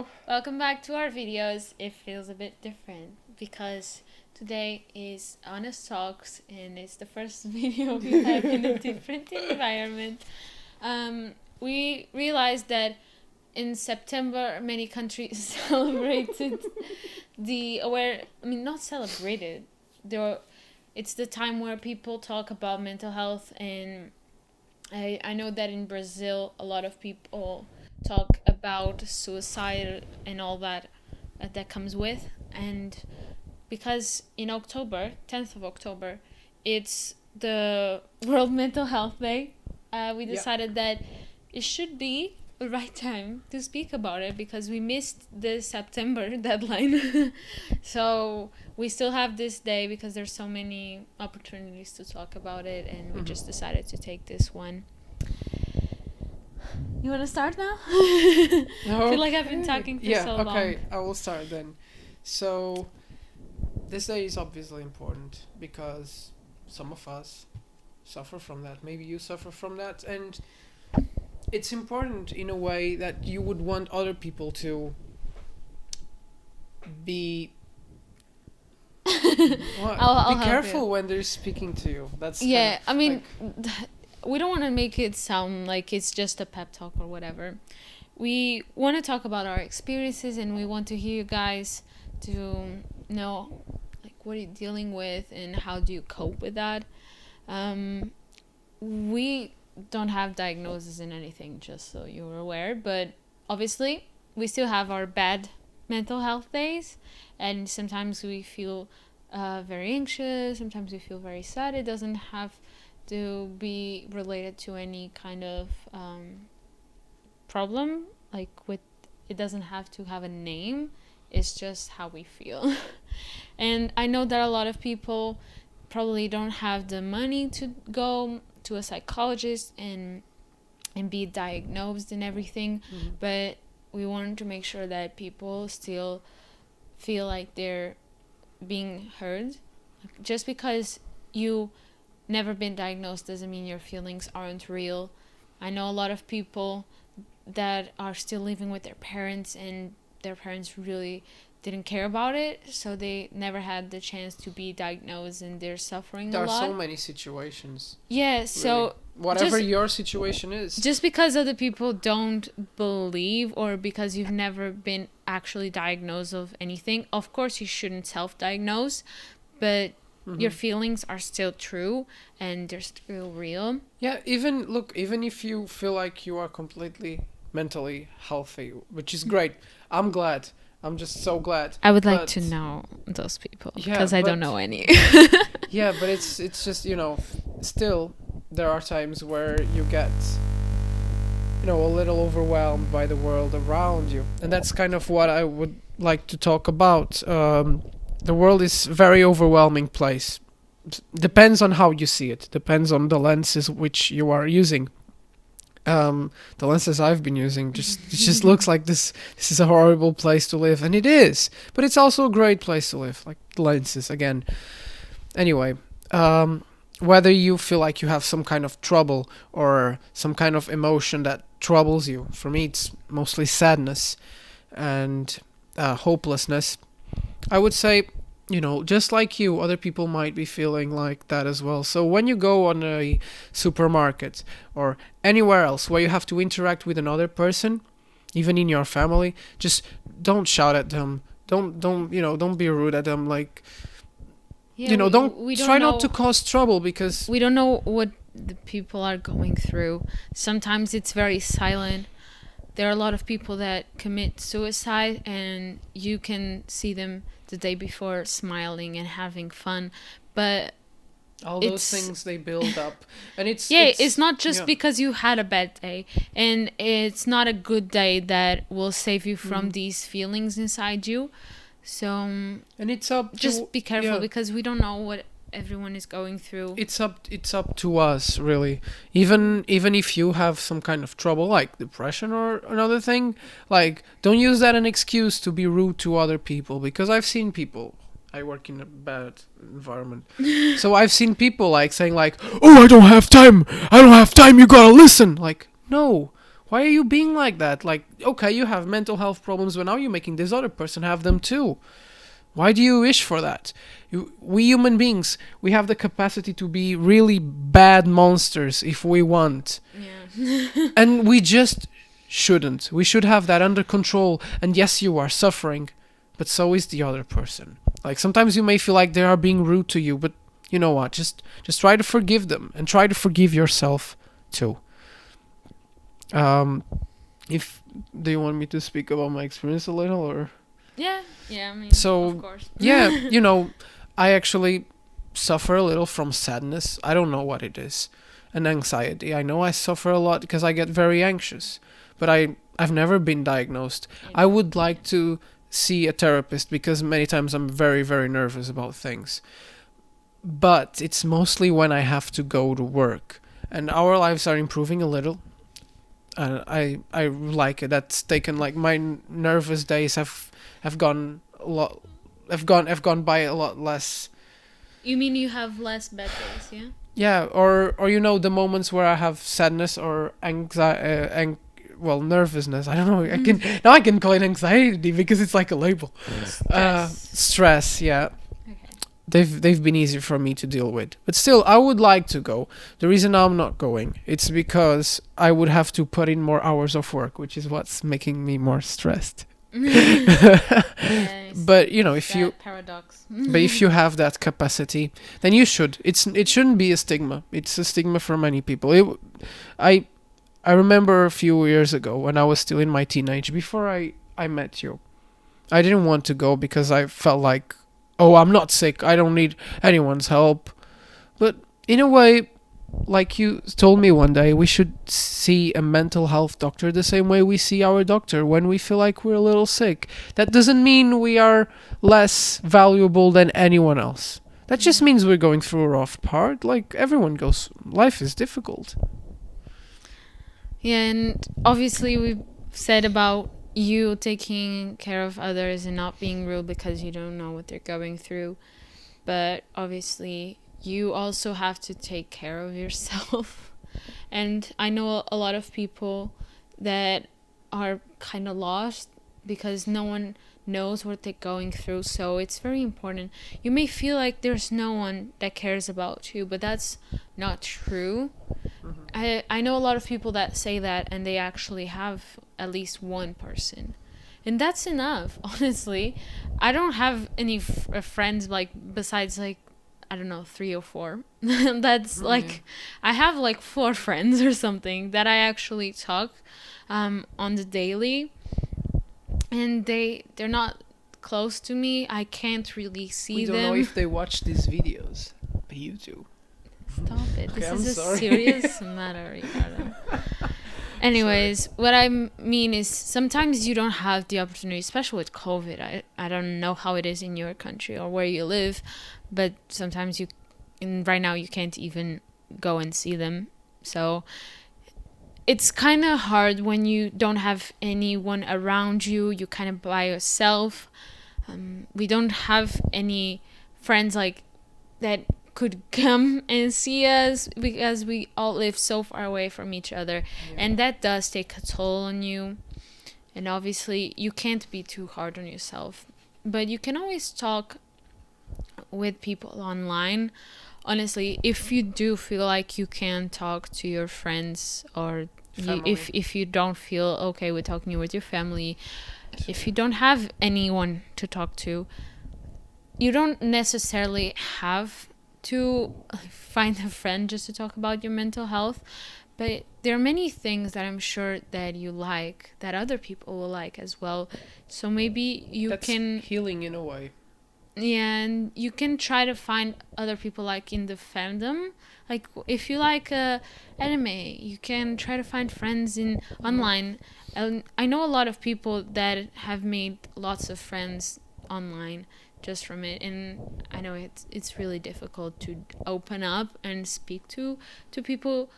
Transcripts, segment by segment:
Hello! Welcome back to our videos. It feels a bit different because today is Honest Talks and it's the first video we have in a different environment. We realized that in September many countries celebrated not celebrated. It's the time where people talk about mental health, and I know that in Brazil a lot of people talk about suicide and all that comes with. And because in October, 10th of October, it's the World Mental Health Day, we decided that it should be the right time to speak about it because we missed the September deadline. So we still have this day because there's so many opportunities to talk about it, and we just decided to take this one. You want to start now? I feel like I've been talking for so long. Okay, I will start then. So, this day is obviously important because some of us suffer from that. Maybe you suffer from that. And it's important in a way that you would want other people to be... I'll be careful when they're speaking to you. That's we don't want to make it sound like it's just a pep talk or whatever. We want to talk about our experiences, and we want to hear you guys to know like what are you dealing with and how do you cope with that. We don't have diagnoses in anything, just so you're aware, but obviously we still have our bad mental health days, and sometimes we feel very anxious, sometimes we feel very sad. It doesn't have to be related to any kind of problem, it doesn't have to have a name. It's just how we feel. And I know that a lot of people probably don't have the money to go to a psychologist and be diagnosed and everything, but we wanted to make sure that people still feel like they're being heard. Just because you never been diagnosed doesn't mean your feelings aren't real. I know a lot of people that are still living with their parents, and their parents really didn't care about it, so they never had the chance to be diagnosed, and they're suffering a lot. There are so many situations. Yeah, really. So whatever your situation is. Just because other people don't believe, or because you've never been actually diagnosed of anything, of course you shouldn't self-diagnose, but your feelings are still true and they're still real. Yeah, even if you feel like you are completely mentally healthy, which is great. I'm glad. I'm just so glad. I would like to know those people because I don't know any. Yeah, but it's just, still there are times where you get, a little overwhelmed by the world around you. And that's kind of what I would like to talk about. The world is a very overwhelming place. Depends on how you see it. Depends on the lenses which you are using. The lenses I've been using it just looks like this is a horrible place to live, and it is. But it's also a great place to live. Like lenses again. Anyway, whether you feel like you have some kind of trouble or some kind of emotion that troubles you, for me it's mostly sadness and hopelessness. I would say, just like you, other people might be feeling like that as well. So when you go on a supermarket or anywhere else where you have to interact with another person, even in your family, just don't shout at them. Don't be rude at them. Don't try not to cause trouble, because we don't know what the people are going through. Sometimes it's very silent. There are a lot of people that commit suicide, and you can see them the day before smiling and having fun, but all those things they build up, and it's not just because you had a bad day, and it's not a good day that will save you from these feelings inside you. So and it's up just be careful, because we don't know what everyone is going through. It's up to us, really. Even if you have some kind of trouble like depression or another thing, don't use that as an excuse to be rude to other people, because I've seen people. I work in a bad environment, so I've seen people saying "Oh, I don't have time, you gotta listen." No, Why are you being like that? Like, okay, you have mental health problems, but now you're making this other person have them too. Why do you wish for that? We human beings, we have the capacity to be really bad monsters if we want. Yeah. And we just shouldn't. We should have that under control. And yes, you are suffering, but so is the other person. Like, sometimes you may feel like they are being rude to you, but you know what? Just try to forgive them and try to forgive yourself too. If do you want me to speak about my experience a little, or? Yeah, I mean, So, of course. Yeah, I actually suffer a little from sadness. I don't know what it is. And anxiety. I know I suffer a lot because I get very anxious. But I've never been diagnosed. I would like to see a therapist because many times I'm very, very nervous about things. But it's mostly when I have to go to work. And our lives are improving a little. I like it. That's taken, like, my nervous days have gone a lot. Have gone by a lot less. You mean you have less bad days, yeah? Yeah, or the moments where I have sadness or anxiety, nervousness. I don't know. I can call it anxiety because it's like a label. Stress. Yeah. Okay. They've been easier for me to deal with, but still, I would like to go. The reason I'm not going, it's because I would have to put in more hours of work, which is what's making me more stressed. Yes, but if you paradox. but if you have that capacity, then you should. It shouldn't be a stigma. It's a stigma for many people. I remember a few years ago when I was still in my teenage, before I met you, I didn't want to go because I felt like, oh, I'm not sick, I don't need anyone's help. But in a way, like you told me one day, we should see a mental health doctor the same way we see our doctor when we feel like we're a little sick. That doesn't mean we are less valuable than anyone else. That just means we're going through a rough part. Like, everyone goes. Life is difficult. Yeah, and obviously we've said about you taking care of others and not being rude because you don't know what they're going through. But obviously you also have to take care of yourself. And I know a lot of people that are kind of lost because no one knows what they're going through. So it's very important. You may feel like there's no one that cares about you, but that's not true. I know a lot of people that say that, and they actually have at least one person, and that's enough. Honestly, I don't have any friends, like, besides, like, I don't know, 3 or 4. That's like, I have like 4 friends or something that I actually talk on the daily, and they're not close to me. I can't really see them. We don't know if they watch these videos, but you do. Stop it. Okay, This I'm is sorry. a serious matter, Ricardo. Anyways, what I mean is sometimes you don't have the opportunity, especially with COVID. I don't know how it is in your country or where you live, but sometimes right now you can't even go and see them. So it's kind of hard when you don't have anyone around you. You're kind of by yourself. We don't have any friends like that could come and see us because we all live so far away from each other. And that does take a toll on you. And obviously you can't be too hard on yourself, but you can always talk with people online. Honestly, if you do feel like you can talk to your friends, or if you don't feel okay with talking with your family, if you don't have anyone to talk to, you don't necessarily have to find a friend just to talk about your mental health. But there are many things that I'm sure that you like that other people will like as well. So maybe that's healing in a way. Yeah, and you can try to find other people like in the fandom. Like, if you like anime, you can try to find friends online. And I know a lot of people that have made lots of friends online just from it, and I know it's really difficult to open up and speak to people.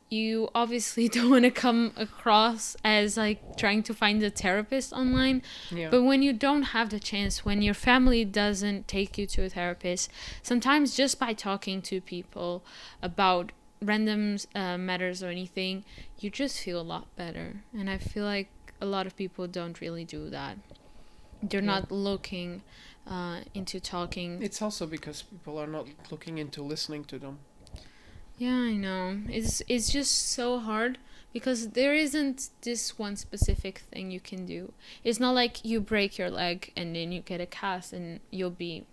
You obviously don't want to come across as like trying to find a therapist online. But when you don't have the chance, when your family doesn't take you to a therapist, sometimes just by talking to people about random matters or anything, you just feel a lot better. And I feel like a lot of people don't really do that. They're not looking into talking. It's also because people are not looking into listening to them. Yeah, I know. It's just so hard because there isn't this one specific thing you can do. It's not like you break your leg and then you get a cast and you'll be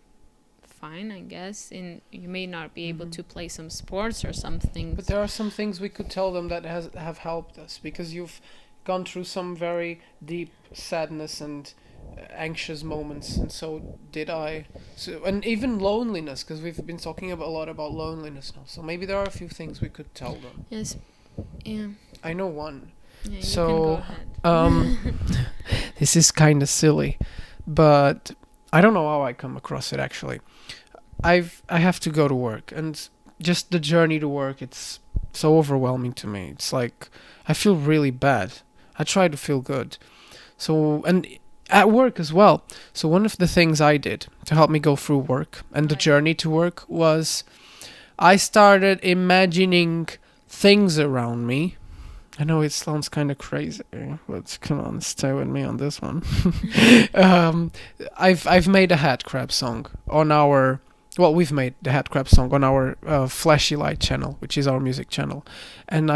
fine, I guess, and you may not be able to play some sports or something. But there are some things we could tell them that have helped us, because you've gone through some very deep sadness and anxious moments, and so did I. So, and even loneliness, because we've been talking a lot about loneliness now. So maybe there are a few things we could tell them. Yes. Yeah. I know one. Yeah, So, you can go ahead. This is kind of silly, but I don't know how I come across it actually. I have to go to work, and just the journey to work, it's so overwhelming to me. It's like I feel really bad. I try to feel good. So, and at work as well. So one of the things I did to help me go through work and the journey to work was I started imagining things around me. I know it sounds kind of crazy, but come on, stay with me on this one. I've made a head crab song on our. Well, we've made the head crab song on our Flashy Light channel, which is our music channel, and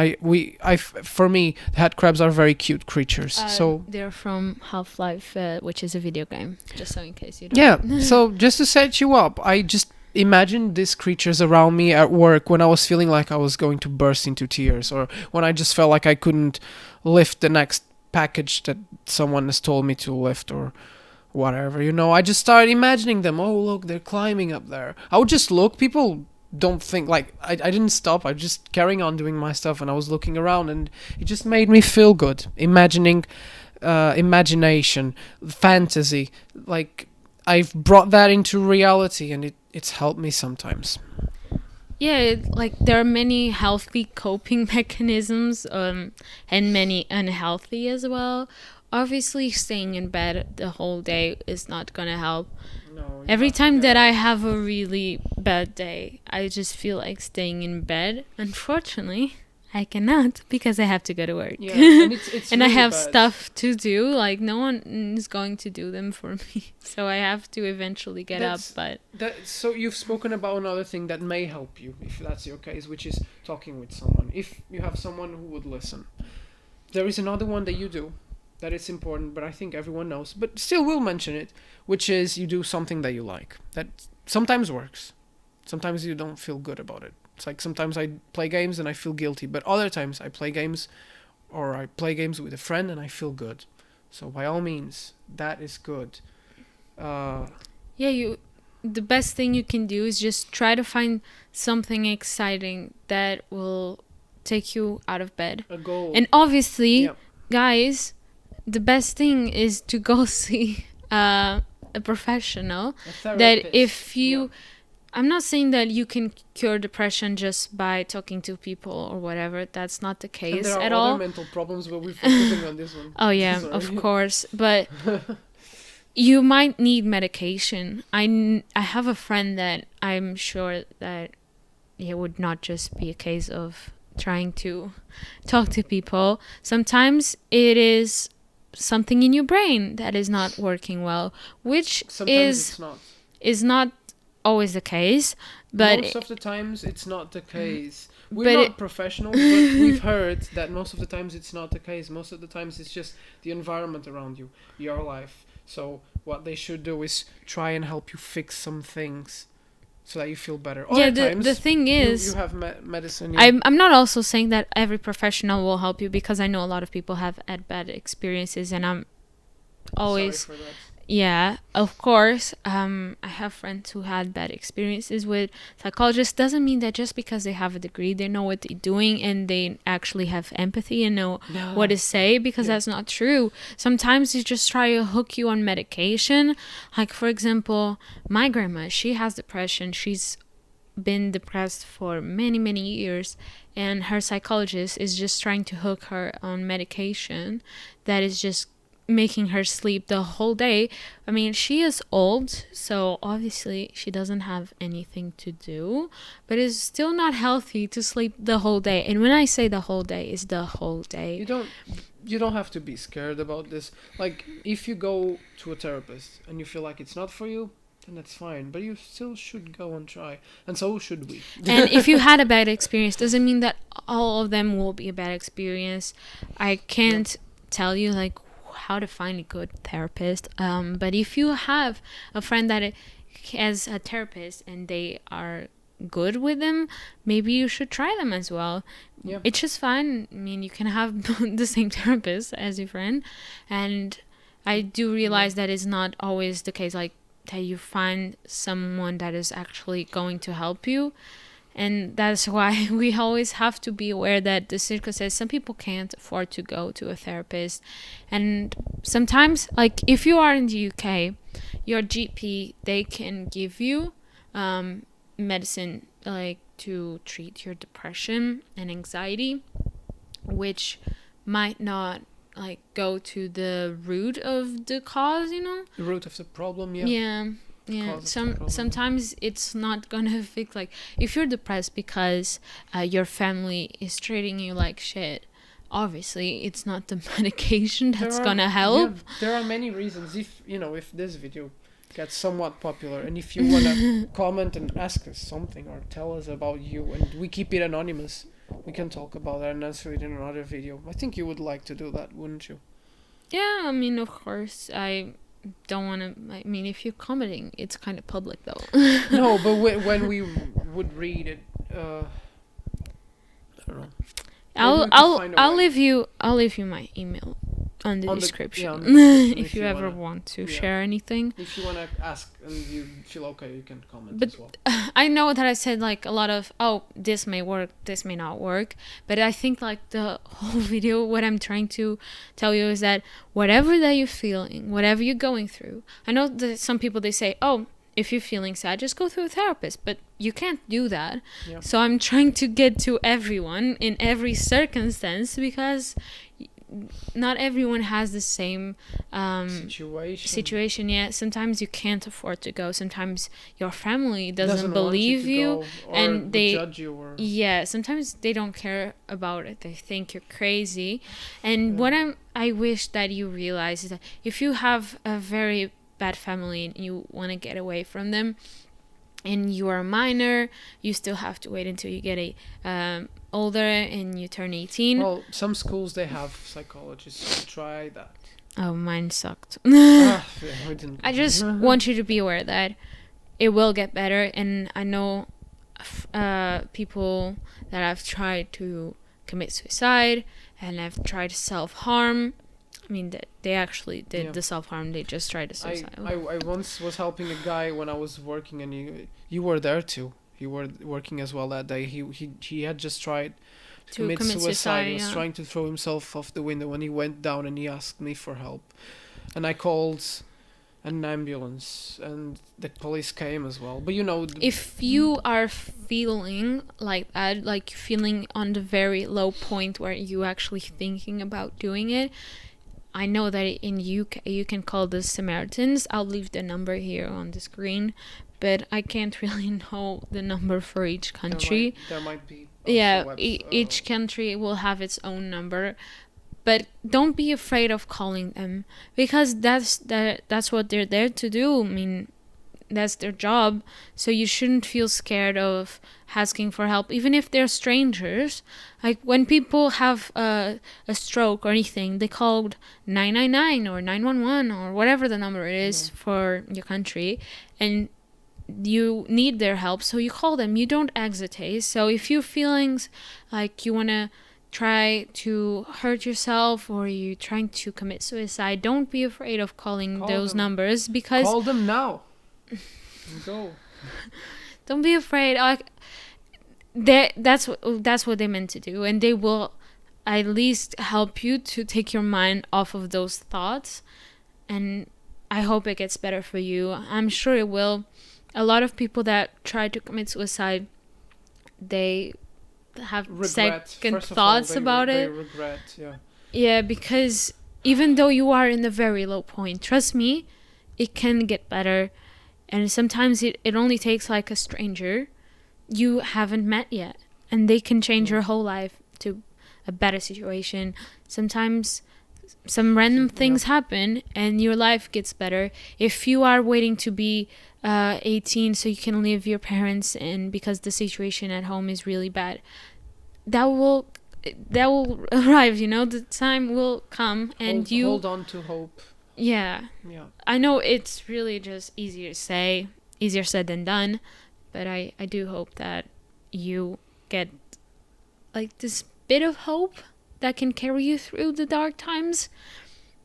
for me, the head crabs are very cute creatures. So they're from Half-Life, which is a video game. Just so in case you don't. Yeah. So just to set you up, I just imagined these creatures around me at work when I was feeling like I was going to burst into tears, or when I just felt like I couldn't lift the next package that someone has told me to lift, or whatever, I just started imagining them. Oh, look, they're climbing up there. I would just look. People don't think, like, I didn't stop. I just carrying on doing my stuff, and I was looking around, and it just made me feel good. Imagination, fantasy, like, I've brought that into reality, and it's helped me sometimes. Yeah, like there are many healthy coping mechanisms, and many unhealthy as well. Obviously, staying in bed the whole day is not gonna help. No. Every time that I have a really bad day, I just feel like staying in bed. Unfortunately, I cannot because I have to go to work. Yeah, and it's and really I have bad. stuff to do. Like no one is going to do them for me, so I have to eventually get up. But so you've spoken about another thing that may help you, if that's your case, which is talking with someone. If you have someone who would listen, there is another one that you do. That it's important, but I think everyone knows, but still will mention it, which is you do something that you like. That sometimes works. Sometimes you don't feel good about it. It's like sometimes I play games and I feel guilty, but other times I play games, or I play games with a friend and I feel good. So by all means, that is good. The best thing you can do is just try to find something exciting that will take you out of bed. A goal. And obviously, guys, the best thing is to go see a professional. That if you, I'm not saying that you can cure depression just by talking to people or whatever. That's not the case and there are at other all. mental problems, but we're focusing on this one. Oh yeah, of course. But you might need medication. I have a friend that I'm sure that it would not just be a case of trying to talk to people. Sometimes it is something in your brain that is not working well, which is not always the case, but most of the times it's not the case. We're not professionals, but we've heard that most of the times it's not the case. Most of the times it's just the environment around you, your life. So what they should do is try and help you fix some things so that you feel better. The thing is, you have medicine. I'm not also saying that every professional will help you, because I know a lot of people have had bad experiences, and I'm always sorry for that. Yeah, of course. I have friends who had bad experiences with psychologists. Doesn't mean that just because they have a degree, they know what they're doing and they actually have empathy and know what to say, because that's not true. Sometimes they just try to hook you on medication. Like, for example, my grandma, she has depression. She's been depressed for many, many years, and her psychologist is just trying to hook her on medication that is just making her sleep the whole day. I mean, she is old, so obviously she doesn't have anything to do, but it's still not healthy to sleep the whole day. And when I say the whole day, it's the whole day. You don't have to be scared about this. Like, if you go to a therapist and you feel like it's not for you, then that's fine. But you still should go and try. And so should we. And if you had a bad experience, doesn't mean that all of them will be a bad experience. I can't tell you like how to find a good therapist. But if you have a friend that has a therapist and they are good with them, maybe you should try them as well. Yeah. It's just fun. I mean, you can have the same therapist as your friend. And I do realize that is not always the case, like that you find someone that is actually going to help you. And that's why we always have to be aware that the circle says some people can't afford to go to a therapist. And sometimes, like if you are in the UK, your GP, they can give you medicine like to treat your depression and anxiety, which might not like go to the root of the cause, you know, The root of the problem. Sometimes it's not gonna fix, like if you're depressed because your family is treating you like shit, obviously it's not the medication that's gonna help. There are many reasons. If this video gets somewhat popular, and if you want to comment and ask us something or tell us about you, and we keep it anonymous, we can talk about that and answer it in another video. I think you would like to do that, wouldn't you? Yeah, I mean, of course. I don't want to. I mean, if you're commenting, it's kind of public, though. No, but when we would read it, I don't know. I'll leave you my email on the description. If you ever want to share anything. If you want to ask and you feel okay, you can comment but as well. I know that I said like a lot of, this may work, this may not work, but I think like the whole video, what I'm trying to tell you is that whatever that you're feeling, whatever you're going through, I know that some people, they say, if you're feeling sad, just go through a therapist, but you can't do that. Yeah. So I'm trying to get to everyone in every circumstance, because not everyone has the same situation. Yeah, sometimes you can't afford to go. Sometimes your family doesn't believe you, and they judge you. Sometimes they don't care about it. They think you're crazy. And what I wish that you realize is that if you have a very bad family and you want to get away from them, and you are a minor, you still have to wait until you get older and you turn 18. Well, some schools, they have psychologists who try that. Oh, mine sucked. We didn't. I just want you to be aware that it will get better. And I know people that have tried to commit suicide and have tried to self-harm. I mean, they actually did the self-harm. They just tried to suicide. I once was helping a guy when I was working, and you were there too. You were working as well that day. He had just tried to commit suicide. He was trying to throw himself off the window, and he went down and he asked me for help. And I called an ambulance, and the police came as well. But if you are feeling like that, like feeling on the very low point where you actually thinking about doing it, I know that in UK you can call the Samaritans. I'll leave the number here on the screen, but I can't really know the number for each country. There might be. Each country will have its own number, but don't be afraid of calling them, because that's what they're there to do. I mean, that's their job. So you shouldn't feel scared of asking for help, even if they're strangers. Like when people have a stroke or anything, they called 999 or 911 or whatever the number is for your country, and you need their help, so you call them. You don't hesitate. So if you're feeling like you want to try to hurt yourself or you're trying to commit suicide, don't be afraid of calling those numbers, because call them now. Go. Don't be afraid. That's what they meant to do, and they will at least help you to take your mind off of those thoughts. And I hope it gets better for you. I'm sure it will. A lot of people that try to commit suicide, they have second thoughts about it. They regret, Yeah, because even though you are in the very low point, trust me, it can get better. And sometimes it only takes like a stranger you haven't met yet, and they can change your whole life to a better situation. Sometimes some random things happen and your life gets better. If you are waiting to be 18 so you can leave your parents, and because the situation at home is really bad, that will arrive, you know. The time will come, and you hold on to hope. Yeah. I know it's really just easier said than done, but I do hope that you get like this bit of hope that can carry you through the dark times.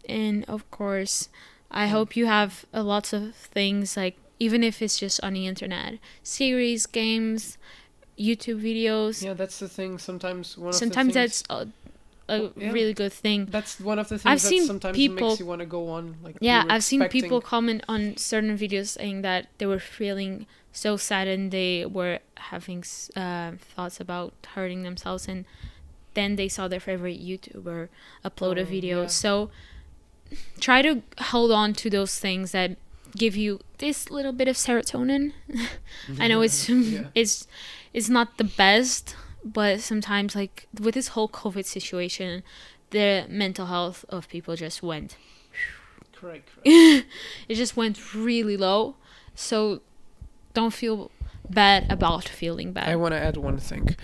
And of course, I hope you have lots of things, like even if it's just on the internet, series, games, YouTube videos. Yeah, that's the thing. Sometimes that's a really good thing. That's one of the things I've that seen sometimes people, makes you want to go on. Like, I've seen people comment on certain videos saying that they were feeling so sad and they were having thoughts about hurting themselves, and then they saw their favorite YouTuber upload a video. Yeah. So try to hold on to those things that give you this little bit of serotonin. I know it's not the best, but sometimes, like with this whole COVID situation, the mental health of people just went correct. It just went really low. So don't feel bad about feeling bad. I want to add one thing.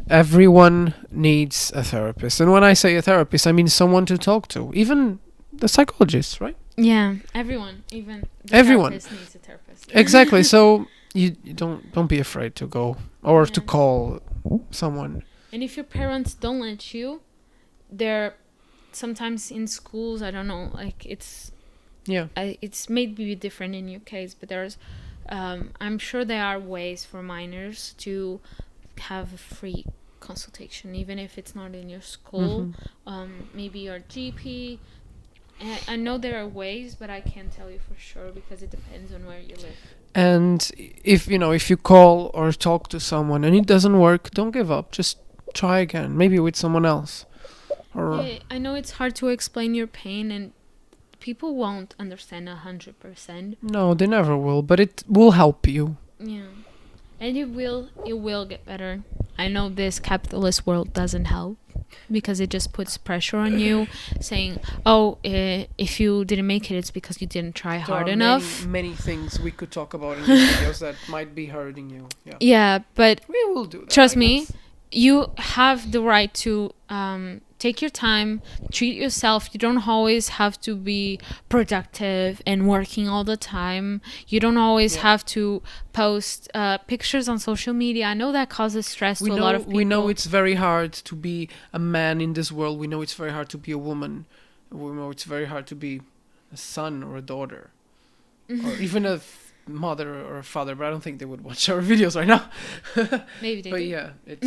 Everyone needs a therapist, and when I say a therapist, I mean someone to talk to, even the psychologist, right? Yeah, everyone, even the everyone therapist needs a therapist. Exactly. So you don't be afraid to go or to call someone. And if your parents don't let you, they're sometimes in schools, I don't know, like it's maybe different in your case, but there's I'm sure there are ways for minors to have a free consultation, even if it's not in your school. Maybe your GP. I know there are ways, but I can't tell you for sure because it depends on where you live. And if you call or talk to someone and it doesn't work, don't give up. Just try again, maybe with someone else. I know it's hard to explain your pain, and people won't understand 100%. No, they never will, but it will help you. Yeah, and it will get better. I know this capitalist world doesn't help because it just puts pressure on you, saying, "Oh, if you didn't make it, it's because you didn't try hard enough." Many things we could talk about in these videos that might be hurting you. Yeah, but we will do that. Trust me, you have the right to take your time, treat yourself. You don't always have to be productive and working all the time. You don't always have to post pictures on social media. I know that causes stress to a lot of people. We know it's very hard to be a man in this world. We know it's very hard to be a woman. We know it's very hard to be a son or a daughter. Or even a mother or a father, but I don't think they would watch our videos right now. Maybe they do. But yeah, it's...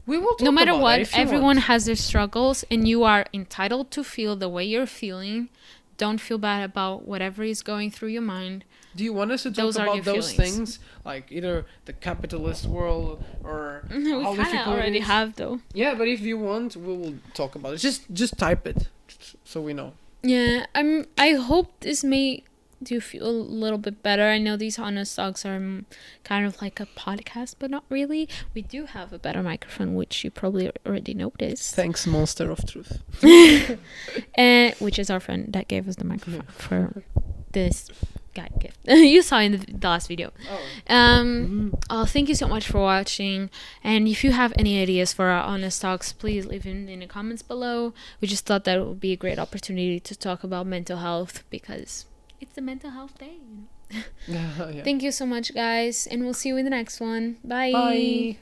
We will talk no matter about what, it everyone has their struggles, and you are entitled to feel the way you're feeling. Don't feel bad about whatever is going through your mind. Do you want us to talk about those things? Like either the capitalist world or we kind of already have, though. Yeah, but if you want, we will talk about it. Just type it so we know. Yeah, I hope this may do you feel a little bit better. I know these honest talks are kind of like a podcast, but not really. We do have a better microphone, which you probably already noticed. Thanks, Monster of Truth. Which is our friend that gave us the microphone for this guy gift. You saw in the last video. Thank you so much for watching. And if you have any ideas for our honest talks, please leave them in the comments below. We just thought that it would be a great opportunity to talk about mental health because it's the mental health day. Thank you so much, guys, and we'll see you in the next one. Bye.